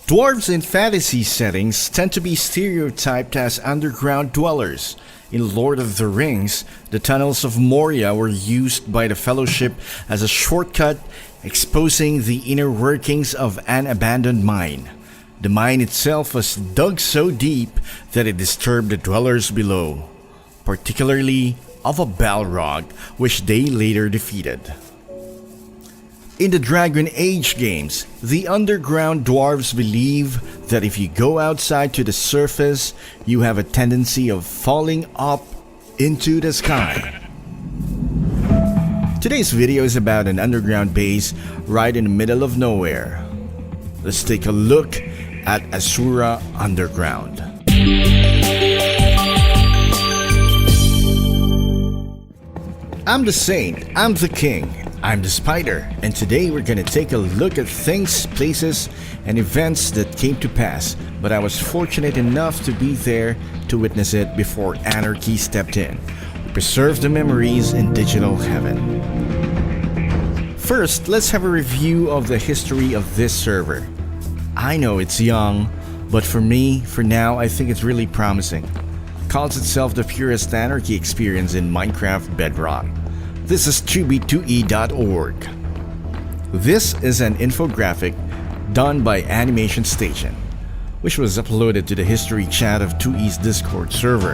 Dwarves in fantasy settings tend to be stereotyped as underground dwellers. In Lord of the Rings, the tunnels of Moria were used by the Fellowship as a shortcut, exposing the inner workings of an abandoned mine. The mine itself was dug so deep that it disturbed the dwellers below, particularly of a Balrog, which they later defeated. In the Dragon Age games, the underground dwarves believe that if you go outside to the surface, you have a tendency of falling up into the sky. Today's video is about an underground base right in the middle of nowhere. Let's take a look at Asura Underground. I'm the Saint, I'm the King, I'm the Spider, and today we're gonna take a look at things, places, and events that came to pass, but I was fortunate enough to be there to witness it before anarchy stepped in. We preserve the memories in digital heaven. First, let's have a review of the history of this server. I know it's young, but for me, for now, I think it's really promising. Calls itself the purest anarchy experience in Minecraft Bedrock. This is 2b2e.org. This is an infographic done by AnimationStation, which was uploaded to the history chat of 2e's Discord server.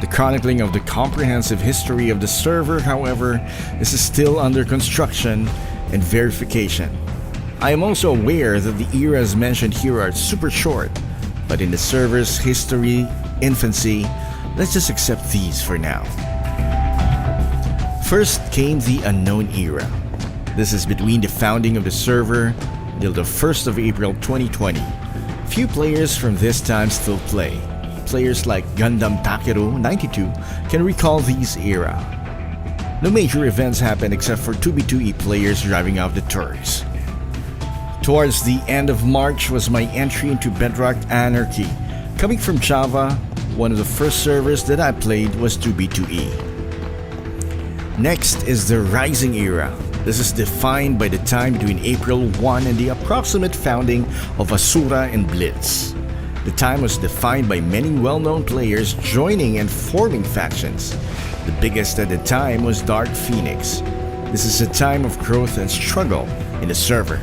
The chronicling of the comprehensive history of the server, however, is still under construction and verification. I am also aware that the eras mentioned here are super short, but in the server's history infancy, let's just accept these for now. First came the Unknown Era. This is between the founding of the server till the 1st of April 2020. Few players from this time still play. Players like Gundam Takeru 92 can recall these era. No major events happened except for 2b2e players driving off the turrets. Towards the end of March was my entry into Bedrock Anarchy. Coming from Java, one of the first servers that I played was 2b2e. Next is the Rising Era. This is defined by the time between April 1 and the approximate founding of Asura and Blitz. The time was defined by many well-known players joining and forming factions. The biggest at the time was Dark Phoenix. This is a time of growth and struggle in the server.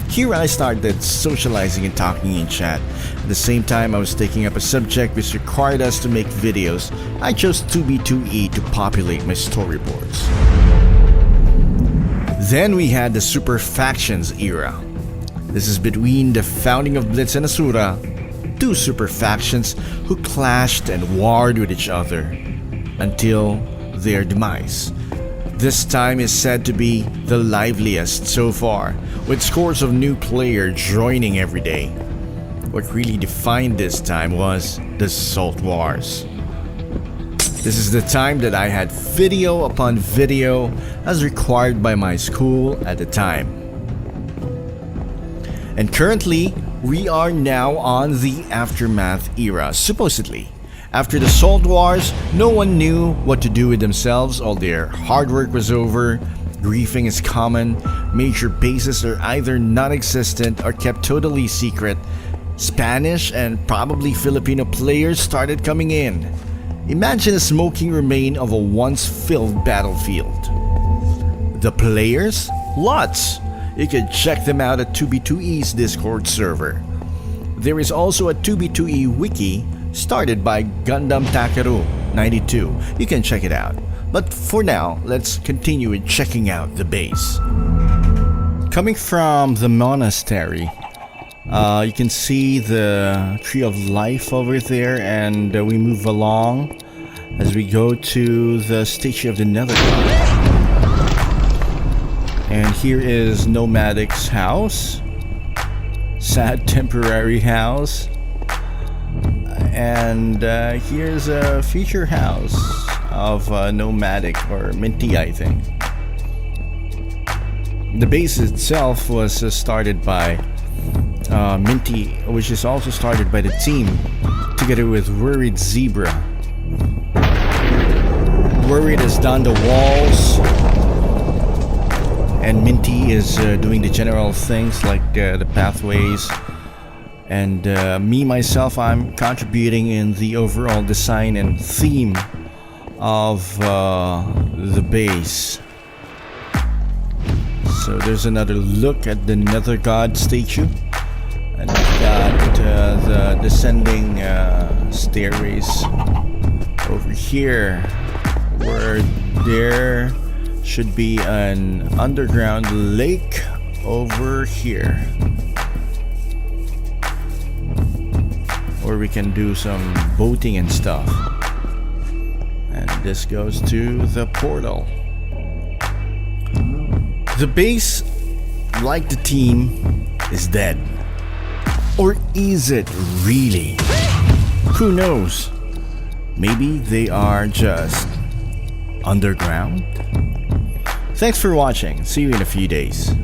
Here I started socializing and talking in chat. At the same time I was taking up a subject which required us to make videos. I chose 2b2e to populate my storyboards. Then we had the Super Factions era. This is between the founding of Blitz and Asura, two super factions who clashed and warred with each other until their demise. This time is said to be the liveliest so far, with scores of new players joining every day. What really defined this time was the Salt Wars. This is the time that I had video upon video as required by my school at the time. And currently, we are now on the Aftermath era, supposedly. After the Salt Wars, no one knew what to do with themselves. All their hard work was over. Griefing is common. Major bases are either non-existent or kept totally secret. Spanish and probably Filipino players started coming in. Imagine a smoking remain of a once filled battlefield. The players? Lots! You can check them out at 2b2e's Discord server. There is also a 2b2e wiki started by Gundam Takeru 92. You can check it out. But for now, let's continue with checking out the base. Coming from the monastery, you can see the Tree of Life over there, and we move along as we go to the Statue of the Netherworld. And here is Nomadic's house. Sad temporary house. And here's a future house of Nomadic or Minty, I think. The base itself was started by Minty, which is also started by the team together with Worried Zebra. Worried has done the walls, and Minty is doing the general things like the pathways, And me myself, I'm contributing in the overall design and theme of the base. So there's another look at the Nether God statue, and we've got the descending stairways over here, where there should be an underground lake over here, where we can do some boating and stuff. And this goes to the portal. The base, like the team, is dead. Or is it really? Who knows? Maybe they are just underground? Thanks for watching. See you in a few days.